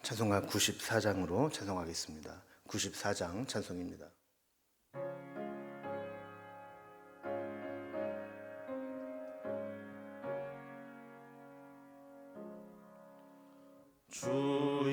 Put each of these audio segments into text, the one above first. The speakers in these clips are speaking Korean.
찬송가 94장으로 찬송하겠습니다. 94장 찬송입니다. 주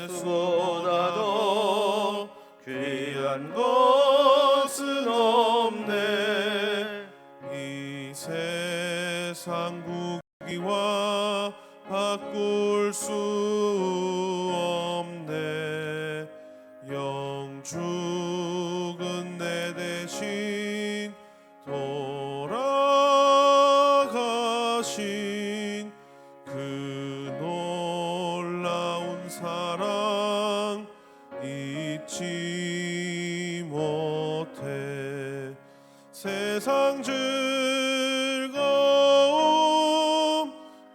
예수보다 더 귀한 것은 없네. 이 세상 부귀와 바꿀 수 없네. 영죽은 내 대신 돌아가신 그 놀라운 사랑 잊지 못해. 세상 즐거움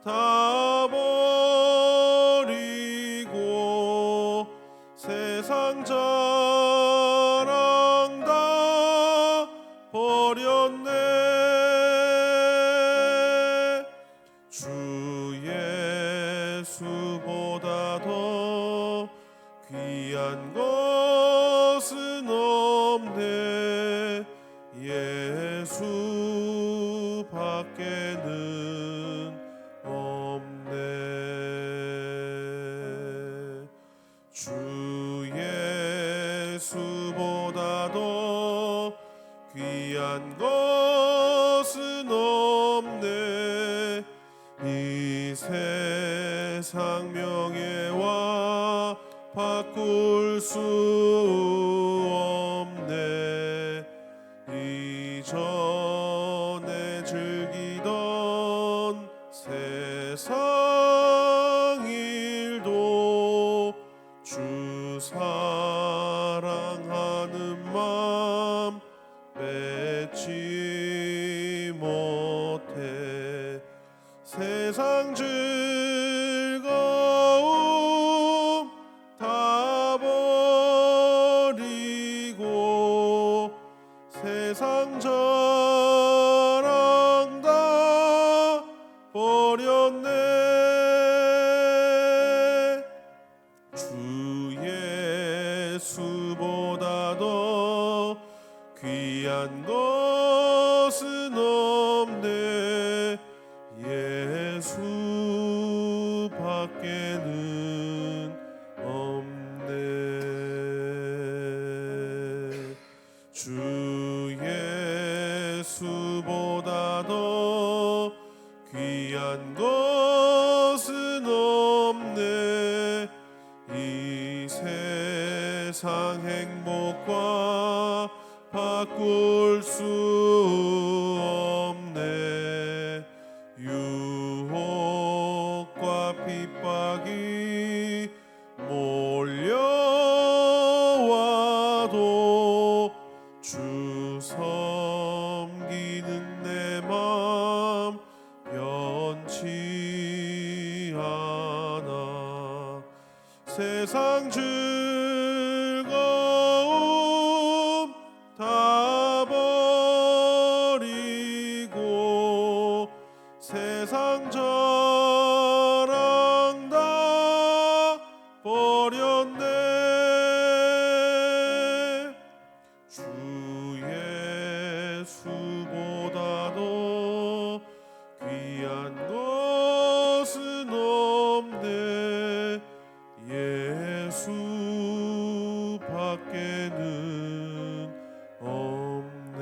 다 버리고 세상 자랑 다 버렸네. 주 예수보다 더 귀한 것은 없네. 예수 밖에는 없네. 주 예수보다 더 귀한 것은 없네. 이 세상 명예와 바꿀 수 없네. 이전에 즐기던 세상 일도 주 사랑하는 마음 뺏지 못해. 세상 즐거움 다 버리고 세상 자랑 다 버렸네. 주 예수보다 더 귀한 것은 없네. 예수 밖에는 없네. 주 예수보다 더 귀한 것은 없네. 이 세상 행복과 바꿀 수 없네. 유혹과 핍박이 몰려와도 주 섬기는 내 맘 변치 않아. 세상 즐거움 다 버리고 세상 자랑 다 버렸네. 주 예수보다 더 귀한 것은 없네. 예수 밖에는 없네.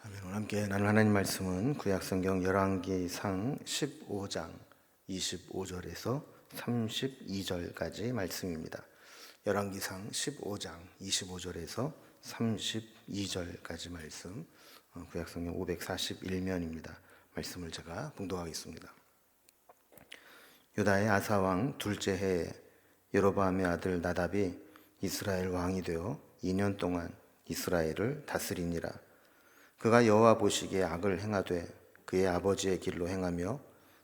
아멘. 오늘 함께 나눌 하나님 말씀은 구약성경 열왕기상 15장 25절에서 32절까지 말씀입니다. 열왕기상 15장 25절에서 32절까지 말씀, 구약성경 541면입니다. 말씀을 제가 봉독하겠습니다. 유다의 아사왕 둘째 해에 여로보암의 아들 나답이 이스라엘 왕이 되어 2년 동안 이스라엘을 다스리니라. 그가 여호와 보시기에 악을 행하되 그의 아버지의 길로 행하며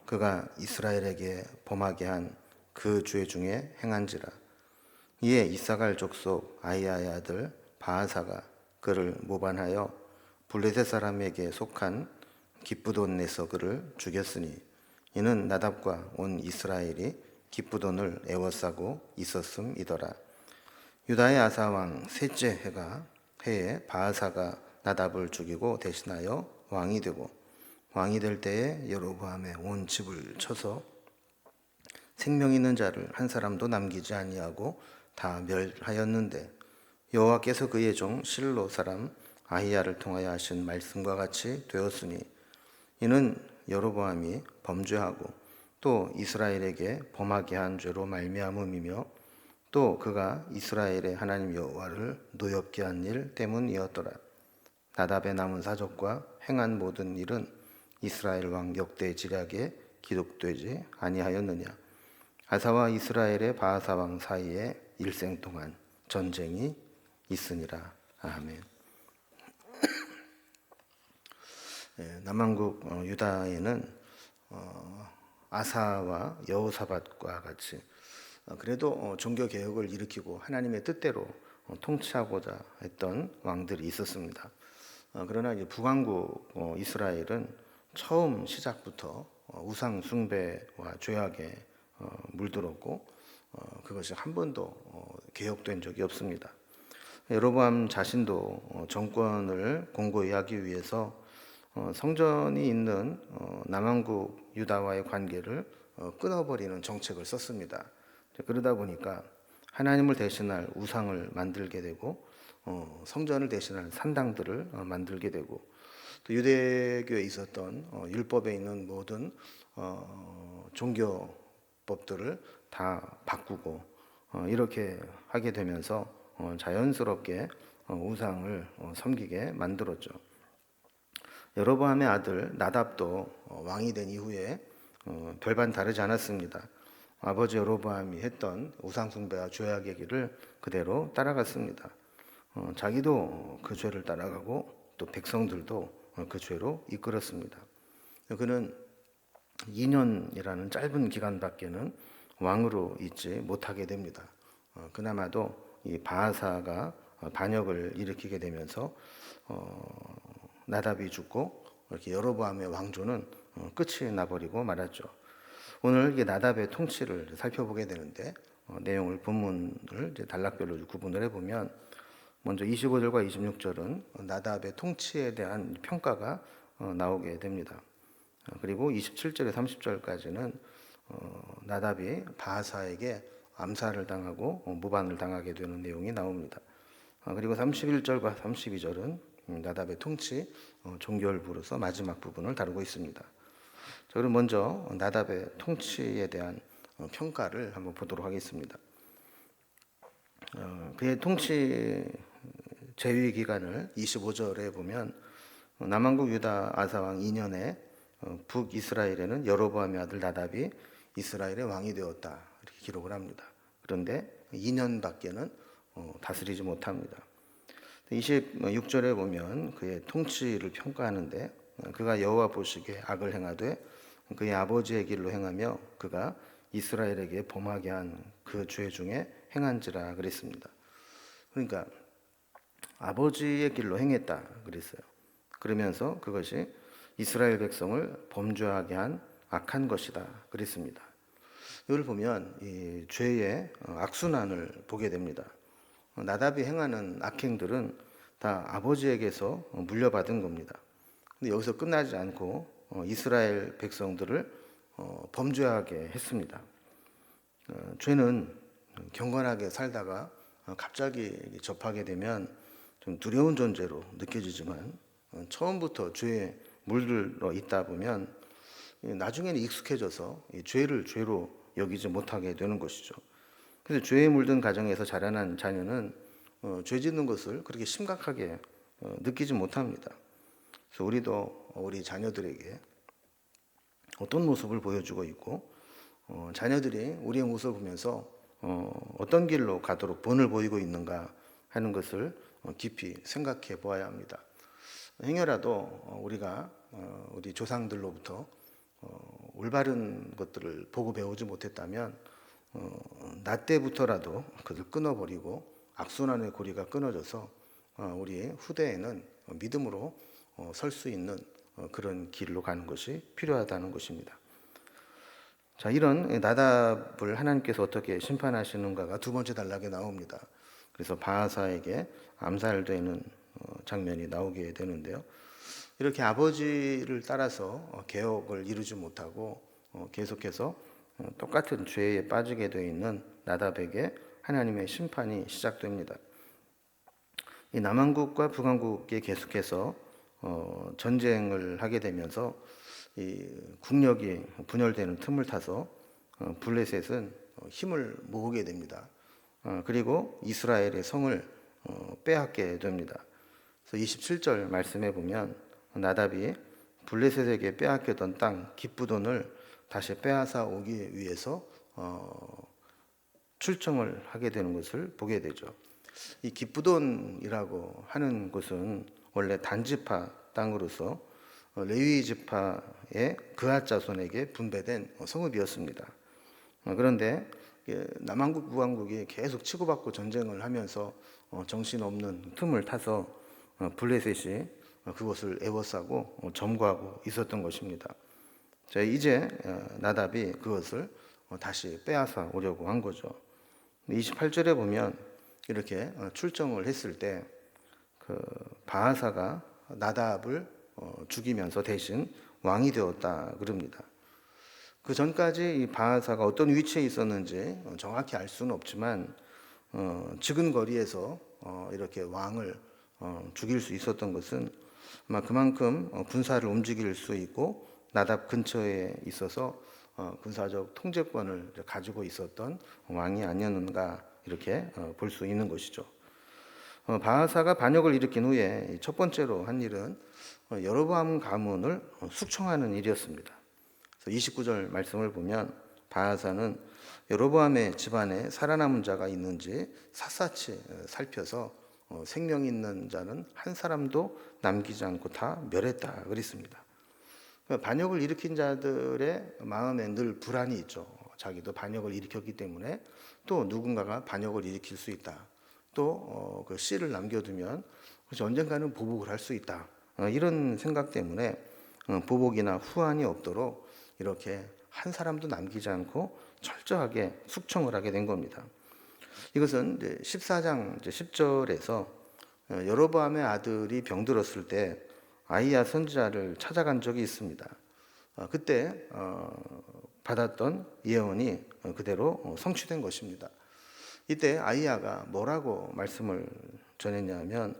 그가 이스라엘에게 범하게 한 그 죄 중에 행한지라. 이에 이사갈 족속 아이야의 아들 바아사가 그를 모반하여 블레셋 사람에게 속한 기쁘돈에서 그를 죽였으니 이는 나답과 온 이스라엘이 기쁘돈을 애워싸고 있었음이더라. 유다의 아사 왕 셋째 해에 바아사가 나답을 죽이고 대신하여 왕이 되고, 왕이 될 때에 여로보암의 온 집을 쳐서 생명 있는 자를 한 사람도 남기지 아니하고 다 멸하였는데, 여호와께서 그의 종 실로 사람 아히야를 통하여 하신 말씀과 같이 되었으니 이는 여로보암이 범죄하고 또 이스라엘에게 범하게 한 죄로 말미암음이며 또 그가 이스라엘의 하나님 여호와를 노엽게 한 일 때문이었더라. 나답의 남은 사적과 행한 모든 일은 이스라엘 왕 역대 지략에 기록되지 아니하였느냐. 아사와 이스라엘의 바아사 왕 사이에 일생 동안 전쟁이 있으니라. 아멘. 남왕국 유다에는 아사와 여호사밧과 같이 그래도 종교 개혁을 일으키고 하나님의 뜻대로 통치하고자 했던 왕들이 있었습니다. 그러나 이제 북왕국 이스라엘은 처음 시작부터 우상 숭배와 죄악에 물들었고 그것이 한 번도 개혁된 적이 없습니다. 여로보암 자신도 정권을 공고히 하기 위해서 성전이 있는 남왕국 유다와의 관계를 끊어버리는 정책을 썼습니다. 그러다 보니까 하나님을 대신할 우상을 만들게 되고 성전을 대신할 산당들을 만들게 되고, 또 유대교에 있었던 율법에 있는 모든 종교법들을 다 바꾸고 이렇게 하게 되면서 자연스럽게 우상을 섬기게 만들었죠. 여로보암의 아들 나답도 왕이 된 이후에 별반 다르지 않았습니다. 아버지 여로보암이 했던 우상 숭배와 죄악의 길을 그대로 따라갔습니다. 자기도 그 죄를 따라가고 또 백성들도 그 죄로 이끌었습니다. 그는 2년이라는 짧은 기간밖에는 왕으로 있지 못하게 됩니다. 그나마도 이 바아사가 반역을 일으키게 되면서 나답이 죽고 이렇게 여로보암의 왕조는 끝이 나버리고 말았죠. 오늘 이게 나답의 통치를 살펴보게 되는데 내용을 본문을 이제 단락별로 구분을 해보면 먼저 25절과 26절은 나답의 통치에 대한 평가가 나오게 됩니다. 그리고 27절에 30절까지는 나답이 바아사에게 암살을 당하고 무반을 당하게 되는 내용이 나옵니다. 그리고 31절과 32절은 나답의 통치 종결부로서 마지막 부분을 다루고 있습니다. 자, 그럼 먼저 나답의 통치에 대한 평가를 한번 보도록 하겠습니다. 그의 통치 재위 기간을 25절에 보면 남왕국 유다 아사왕 2년에 북이스라엘에는 여로보암의 아들 나답이 이스라엘의 왕이 되었다 이렇게 기록을 합니다. 그런데 2년밖에는 다스리지 못합니다. 26절에 보면 그의 통치를 평가하는데 그가 여호와 보시기에 악을 행하되 그의 아버지의 길로 행하며 그가 이스라엘에게 범하게 한 그 죄 중에 행한지라 그랬습니다. 그러니까 아버지의 길로 행했다 그랬어요. 그러면서 그것이 이스라엘 백성을 범죄하게 한 악한 것이다 그랬습니다. 이걸 보면 이 죄의 악순환을 보게 됩니다. 나답이 행하는 악행들은 다 아버지에게서 물려받은 겁니다. 근데 여기서 끝나지 않고 이스라엘 백성들을 범죄하게 했습니다. 죄는 경건하게 살다가 갑자기 접하게 되면 좀 두려운 존재로 느껴지지만 처음부터 죄에 물들어 있다 보면 나중에는 익숙해져서 이 죄를 죄로 여기지 못하게 되는 것이죠. 그래서 죄에 물든 가정에서 자라난 자녀는 죄 짓는 것을 그렇게 심각하게 느끼지 못합니다. 그래서 우리도 우리 자녀들에게 어떤 모습을 보여주고 있고 자녀들이 우리의 모습을 보면서 어떤 길로 가도록 본을 보이고 있는가 하는 것을 깊이 생각해 보아야 합니다. 행여라도 우리가 우리 조상들로부터 올바른 것들을 보고 배우지 못했다면 나 때부터라도 그들 끊어버리고 악순환의 고리가 끊어져서 우리 후대에는 믿음으로 설 수 있는 그런 길로 가는 것이 필요하다는 것입니다. 자, 이런 나답을 하나님께서 어떻게 심판하시는가가 두 번째 단락에 나옵니다. 그래서 바하사에게 암살되는 장면이 나오게 되는데요. 이렇게 아버지를 따라서 개혁을 이루지 못하고 계속해서 똑같은 죄에 빠지게 되어 있는 나답에게 하나님의 심판이 시작됩니다. 이 남한국과 북한국에 계속해서 전쟁을 하게 되면서 이 국력이 분열되는 틈을 타서 블레셋은 힘을 모으게 됩니다. 그리고 이스라엘의 성을 빼앗게 됩니다. 그래서 27절 말씀에 보면 나답이 블레셋에게 빼앗겼던 땅 기브돈을 다시 빼앗아 오기 위해서 출정을 하게 되는 것을 보게 되죠. 이 기브돈이라고 하는 곳은 원래 단지파 땅으로서 레위 지파의 그앗 자손에게 분배된 성읍이었습니다. 그런데 남한국 북한국이 계속 치고받고 전쟁을 하면서 정신없는 틈을 타서 블레셋이 그것을 에워싸고 점거하고 있었던 것입니다. 자, 이제 나답이 그것을 다시 빼앗아 오려고 한 거죠. 28절에 보면 이렇게 출정을 했을 때 그 바하사가 나답을 죽이면서 대신 왕이 되었다 그럽니다. 그 전까지 이 바하사가 어떤 위치에 있었는지 정확히 알 수는 없지만 지근거리에서 이렇게 왕을 죽일 수 있었던 것은 아마 그만큼 군사를 움직일 수 있고 나답 근처에 있어서 군사적 통제권을 가지고 있었던 왕이 아니었는가 이렇게 볼 수 있는 것이죠. 바하사가 반역을 일으킨 후에 첫 번째로 한 일은 여로보암 가문을 숙청하는 일이었습니다. 그래서 29절 말씀을 보면 바하사는 여로보암의 집안에 살아남은 자가 있는지 샅샅이 살펴서 생명 있는 자는 한 사람도 남기지 않고 다 멸했다 그랬습니다. 반역을 일으킨 자들의 마음에 늘 불안이 있죠. 자기도 반역을 일으켰기 때문에 또 누군가가 반역을 일으킬 수 있다. 또 그 씨를 남겨두면 언젠가는 보복을 할 수 있다. 이런 생각 때문에 보복이나 후환이 없도록 이렇게 한 사람도 남기지 않고 철저하게 숙청을 하게 된 겁니다. 이것은 이제 14장 10절에서 여로보암의 아들이 병들었을 때 아이야 선지자를 찾아간 적이 있습니다. 그때 받았던 예언이 그대로 성취된 것입니다. 이때 아이야가 뭐라고 말씀을 전했냐면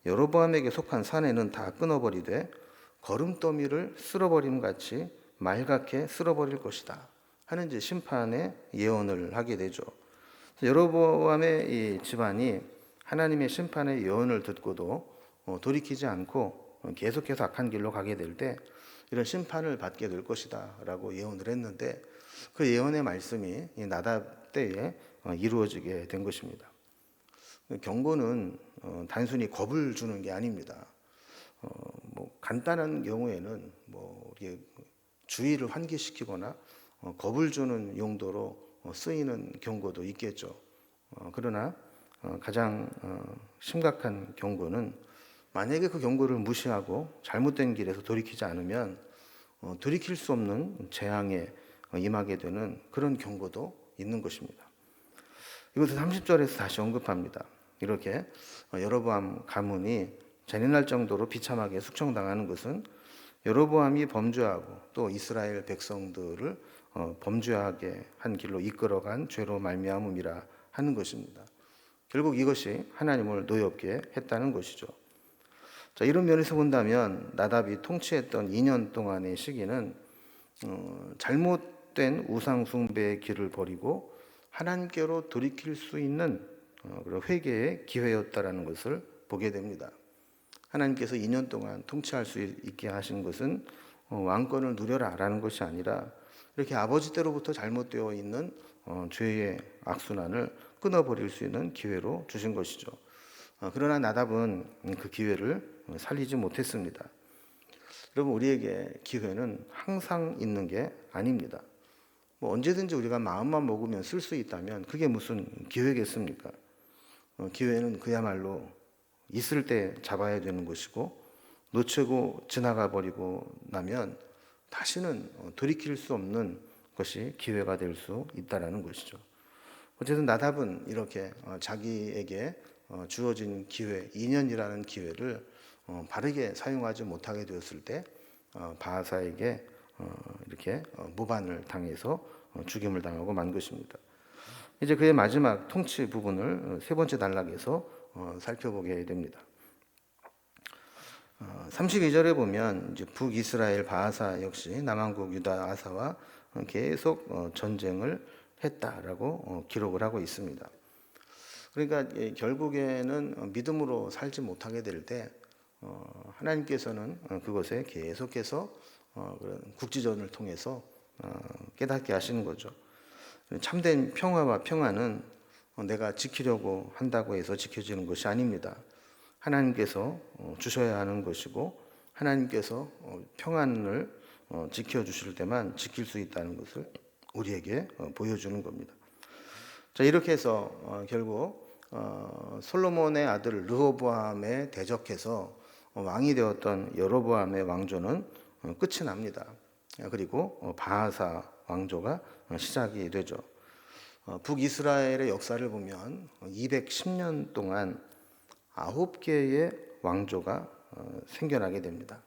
여로보암에게 속한 사내는 다 끊어버리되 거름더미를 쓸어버림 같이 말갛게 쓸어버릴 것이다 하는 이제 심판의 예언을 하게 되죠. 여로보암의 이 집안이 하나님의 심판의 예언을 듣고도 돌이키지 않고 계속해서 악한 길로 가게 될 때 이런 심판을 받게 될 것이다 라고 예언을 했는데 그 예언의 말씀이 나답 때에 이루어지게 된 것입니다. 경고는 단순히 겁을 주는 게 아닙니다. 뭐 간단한 경우에는 뭐 주의를 환기시키거나 겁을 주는 용도로 쓰이는 경고도 있겠죠. 그러나 가장 심각한 경고는 만약에 그 경고를 무시하고 잘못된 길에서 돌이키지 않으면 돌이킬 수 없는 재앙에 임하게 되는 그런 경고도 있는 것입니다. 이것을 30절에서 다시 언급합니다. 이렇게 여로보암 가문이 잔인할 정도로 비참하게 숙청당하는 것은 여로보암이 범죄하고 또 이스라엘 백성들을 범죄하게 한 길로 이끌어간 죄로 말미암음이라 하는 것입니다. 결국 이것이 하나님을 노엽게 했다는 것이죠. 자, 이런 면에서 본다면 나답이 통치했던 2년 동안의 시기는 잘못된 우상 숭배의 길을 버리고 하나님께로 돌이킬 수 있는 그런 회개의 기회였다라는 것을 보게 됩니다. 하나님께서 2년 동안 통치할 수 있게 하신 것은 왕권을 누려라라는 것이 아니라 이렇게 아버지 때로부터 잘못되어 있는 죄의 악순환을 끊어버릴 수 있는 기회로 주신 것이죠. 그러나 나답은 그 기회를 살리지 못했습니다. 여러분, 우리에게 기회는 항상 있는 게 아닙니다. 뭐 언제든지 우리가 마음만 먹으면 쓸 수 있다면 그게 무슨 기회겠습니까? 기회는 그야말로 있을 때 잡아야 되는 것이고 놓치고 지나가 버리고 나면 다시는 돌이킬 수 없는 것이 기회가 될 수 있다라는 것이죠. 어쨌든 나답은 이렇게 자기에게 주어진 기회, 2년이라는 기회를 바르게 사용하지 못하게 되었을 때 바하사에게 이렇게 모반을 당해서 죽임을 당하고 만 것입니다. 이제 그의 마지막 통치 부분을 세 번째 단락에서 살펴보게 됩니다. 32절에 보면 이제 북이스라엘 바하사 역시 남왕국 유다 아사와 계속 전쟁을 했다라고 기록을 하고 있습니다. 그러니까 결국에는 믿음으로 살지 못하게 될 때 하나님께서는 그것에 계속해서 그런 국지전을 통해서 깨닫게 하시는 거죠. 참된 평화와 평안은 내가 지키려고 한다고 해서 지켜지는 것이 아닙니다. 하나님께서 주셔야 하는 것이고 하나님께서 평안을 지켜주실 때만 지킬 수 있다는 것을 우리에게 보여주는 겁니다. 자, 이렇게 해서 결국 솔로몬의 아들 르호보암에 대적해서 왕이 되었던 여로보암의 왕조는 끝이 납니다. 그리고 바하사 왕조가 시작이 되죠. 북이스라엘의 역사를 보면 210년 동안 9개의 왕조가 생겨나게 됩니다.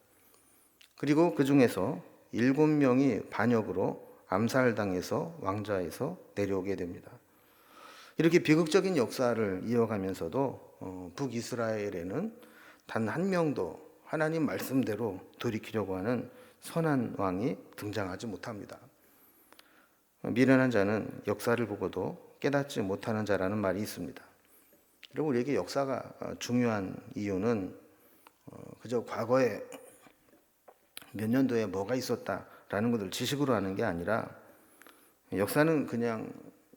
그리고 그 중에서 7명이 반역으로 암살당해서 왕좌에서 내려오게 됩니다. 이렇게 비극적인 역사를 이어가면서도 북이스라엘에는 단 한 명도 하나님 말씀대로 돌이키려고 하는 선한 왕이 등장하지 못합니다. 미련한 자는 역사를 보고도 깨닫지 못하는 자라는 말이 있습니다. 그리고 우리에게 역사가 중요한 이유는 그저 과거에 몇 년도에 뭐가 있었다라는 것을 지식으로 하는 게 아니라 역사는 그냥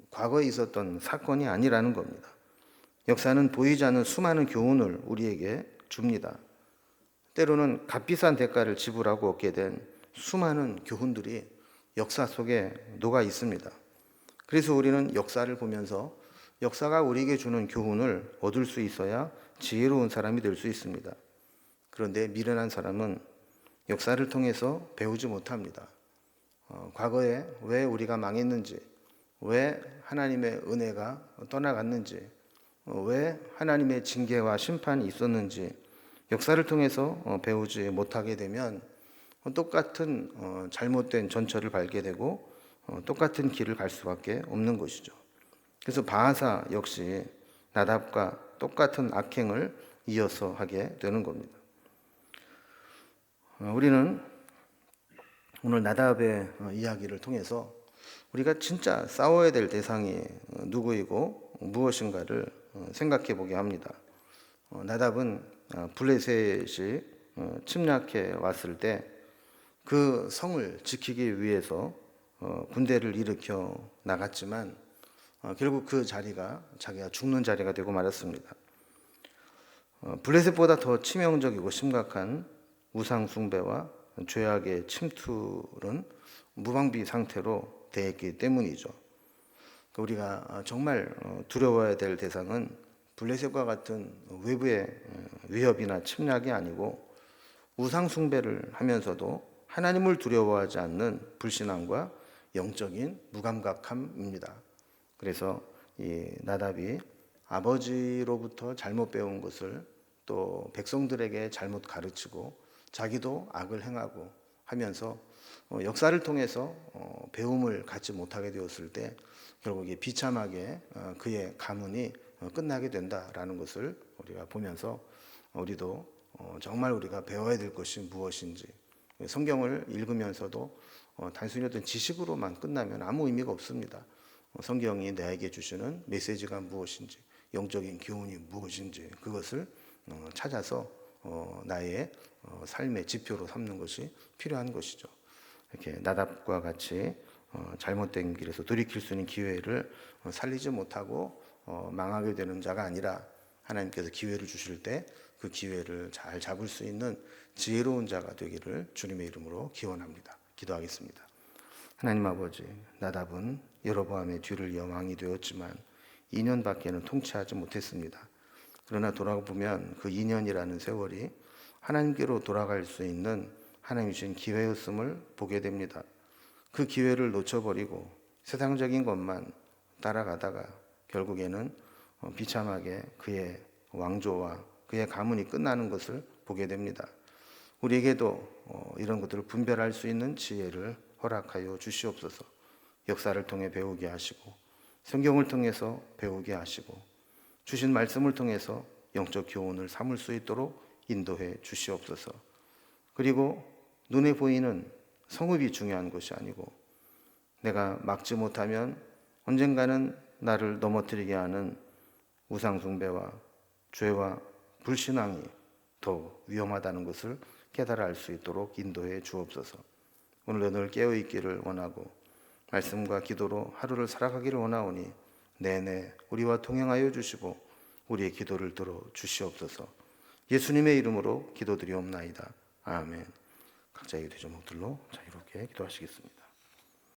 과거에 있었던 사건이 아니라는 겁니다. 역사는 보이지 않는 수많은 교훈을 우리에게 줍니다. 때로는 값비싼 대가를 지불하고 얻게 된 수많은 교훈들이 역사 속에 녹아 있습니다. 그래서 우리는 역사를 보면서 역사가 우리에게 주는 교훈을 얻을 수 있어야 지혜로운 사람이 될 수 있습니다. 그런데 미련한 사람은 역사를 통해서 배우지 못합니다. 과거에 왜 우리가 망했는지, 왜 하나님의 은혜가 떠나갔는지, 왜 하나님의 징계와 심판이 있었는지 역사를 통해서 배우지 못하게 되면 똑같은 잘못된 전철을 밟게 되고 똑같은 길을 갈 수밖에 없는 것이죠. 그래서 바하사 역시 나답과 똑같은 악행을 이어서 하게 되는 겁니다. 우리는 오늘 나답의 이야기를 통해서 우리가 진짜 싸워야 될 대상이 누구이고 무엇인가를 생각해 보게 합니다. 나답은 블레셋이 침략해 왔을 때 그 성을 지키기 위해서 군대를 일으켜 나갔지만 결국 그 자리가 자기가 죽는 자리가 되고 말았습니다. 블레셋보다 더 치명적이고 심각한 우상 숭배와 죄악의 침투는 무방비 상태로 대했기 때문이죠. 우리가 정말 두려워야 될 대상은 블레셋과 같은 외부의 위협이나 침략이 아니고 우상 숭배를 하면서도 하나님을 두려워하지 않는 불신앙과 영적인 무감각함입니다. 그래서 이 나답이 아버지로부터 잘못 배운 것을 또 백성들에게 잘못 가르치고 자기도 악을 행하고 하면서 역사를 통해서 배움을 갖지 못하게 되었을 때 결국 비참하게 그의 가문이 끝나게 된다라는 것을 우리가 보면서 우리도 정말 우리가 배워야 될 것이 무엇인지, 성경을 읽으면서도 단순히 어떤 지식으로만 끝나면 아무 의미가 없습니다. 성경이 나에게 주시는 메시지가 무엇인지, 영적인 교훈이 무엇인지 그것을 찾아서 나의 삶의 지표로 삼는 것이 필요한 것이죠. 이렇게 나답과 같이 잘못된 길에서 돌이킬 수 있는 기회를 살리지 못하고 망하게 되는 자가 아니라 하나님께서 기회를 주실 때 그 기회를 잘 잡을 수 있는 지혜로운 자가 되기를 주님의 이름으로 기원합니다. 기도하겠습니다. 하나님 아버지, 나답은 여로보암의 뒤를 이어 왕이 되었지만 2년밖에는 통치하지 못했습니다. 그러나 돌아보면 그 2년이라는 세월이 하나님께로 돌아갈 수 있는 하나님이 주신 기회였음을 보게 됩니다. 그 기회를 놓쳐버리고 세상적인 것만 따라가다가 결국에는 비참하게 그의 왕조와 그의 가문이 끝나는 것을 보게 됩니다. 우리에게도 이런 것들을 분별할 수 있는 지혜를 허락하여 주시옵소서. 역사를 통해 배우게 하시고 성경을 통해서 배우게 하시고 주신 말씀을 통해서 영적 교훈을 삼을 수 있도록 인도해 주시옵소서. 그리고 눈에 보이는 성읍이 중요한 것이 아니고 내가 막지 못하면 언젠가는 나를 넘어뜨리게 하는 우상 숭배와 죄와 불신앙이 더 위험하다는 것을 깨달아 알 수 있도록 인도해 주옵소서. 오늘도 늘 깨어 있기를 원하고 말씀과 기도로 하루를 살아가기를 원하오니 내내 우리와 동행하여 주시고 우리의 기도를 들어 주시옵소서. 예수님의 이름으로 기도드리옵나이다. 아멘. 각자의 기도 제목들로 자유롭게 기도하시겠습니다.